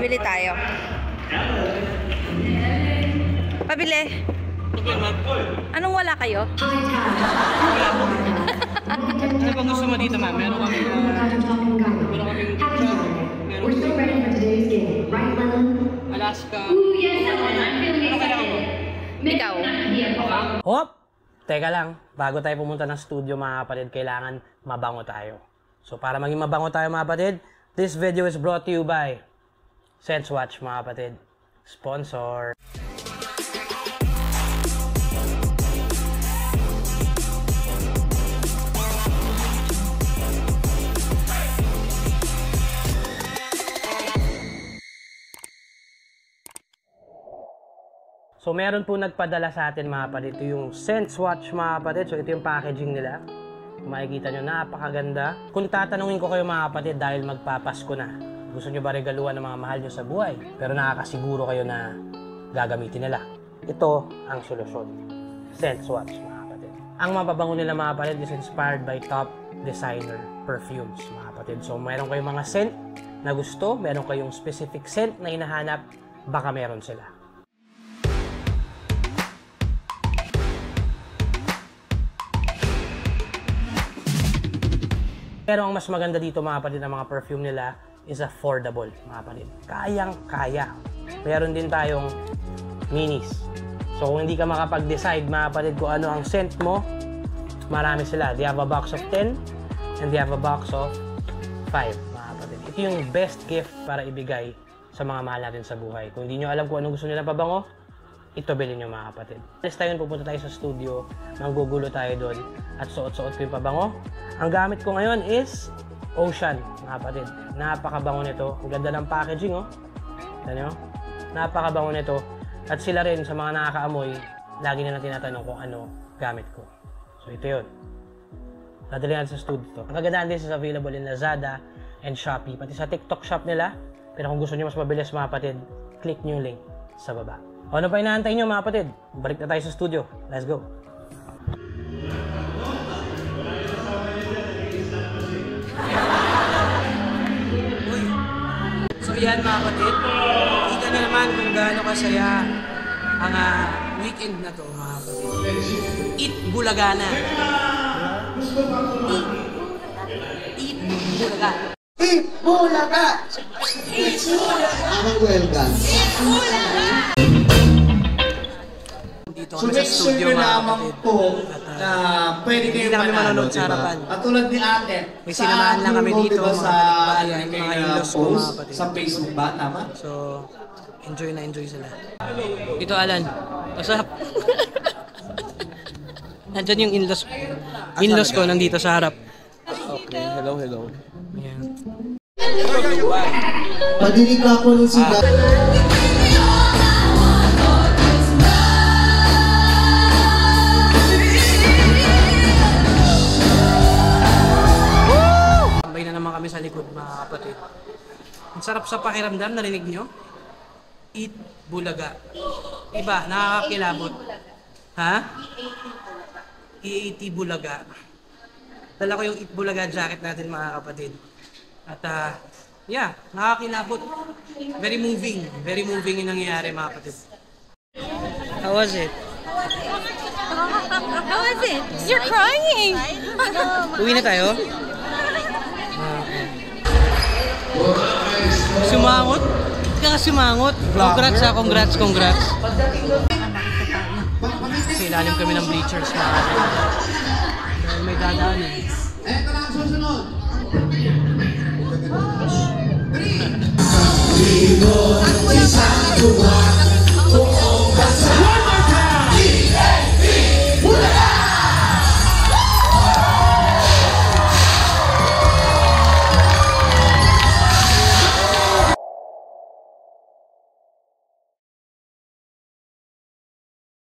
Bibili tayo. Pabili. Anong wala kayo? Ano bang gusto mo dito, ma'am? Meron kami Alaska. Ano kailangan mo? Ikaw. Hop! Teka lang, bago tayo pumunta ng studio mga kapatid, kailangan mabango tayo. So para maging mabango tayo mga kapatid, this video is brought to you by SenseWatch mga kapatid. Sponsor. So meron po nagpadala sa atin mga kapatid, ito yung SenseWatch mga kapatid. So ito yung packaging nila. Kung makikita nyo, napakaganda. Kung tatanungin ko kayo mga kapatid, dahil magpapasko na, gusto nyo ba regaluhan ng mga mahal nyo sa buhay, pero nakakasiguro kayo na gagamitin nila, ito ang solusyon. SenseWatch mga kapatid. Ang mapabango nila mga kapatid is inspired by top designer perfumes mga kapatid. So meron kayong mga scent na gusto, meron kayong specific scent na hinahanap, baka meron sila. Pero ang mas maganda dito mga kapatid, ang mga perfume nila is affordable mga kapatid. Kayang-kaya. Meron din tayong minis. So kung hindi ka makapag-decide mga kapatid kung ano ang scent mo, marami sila. They have a box of 10 and they have a box of 5 mga kapatid. Ito yung best gift para ibigay sa mga mahal natin sa buhay. Kung hindi nyo alam kung anong gusto nila pabango, ito bilhin nyo mga kapatid. Next time pupunta tayo sa studio, manggugulo tayo doon at suot-suot ko yung pabango. Ang gamit ko ngayon is Ocean mga kapatid. Napakabango nito. Ang ganda ng packaging oh. Tignan nyo? Napakabango nito. At sila rin sa mga nakakaamoy, lagi nila tinatanong kung ano gamit ko. So ito yun. Dadali natin sa studio to. Ang kagandahan din is available in Lazada and Shopee. Pati sa TikTok shop nila. Pero kung gusto nyo mas mabilis mga kapatid, click nyo yung link sa baba. O ano pa inaantay nyo mga kapatid? Balik na tayo sa studio. Let's go! Uy! So yan mga kapatid, kita nyo naman kung gaano kasaya ang weekend na to mga kapatid. Eat Bulaga na! Eat Bulaga! Eat Bulaga! Eat Bulaga! Anong welcome? Eat Bulaga! So make sure nyo naman po na pwede kayo manalo, diba? Katulad ni ate, may sinamahan lang kami dito sa mga in-laws ko mga kapatid. Sa Facebook ba? Tama? So, enjoy na enjoy sila. Ito Alan, masarap. Nandyan yung in-laws ko nandito sa harap. Okay, hello. Ayan. Padinig ako ng siga. Tambay na naman kami sa likod mga kapatid. Ang sarap sa pakiramdam, narinig nyo? Eat Bulaga. Iba, nakakakilabot. Ha? Eat Bulaga. Dala ko yung Eat Bulaga jacket natin mga kapatid. At yeah, nakakilabot. Very moving yung nangyayari mga kapatid. How was it? How was it? You're crying! Uwi na tayo? Sumangot? Hindi ka sumangot. Congrats. Kasi ilalim kami ng bleachers mga kapatid.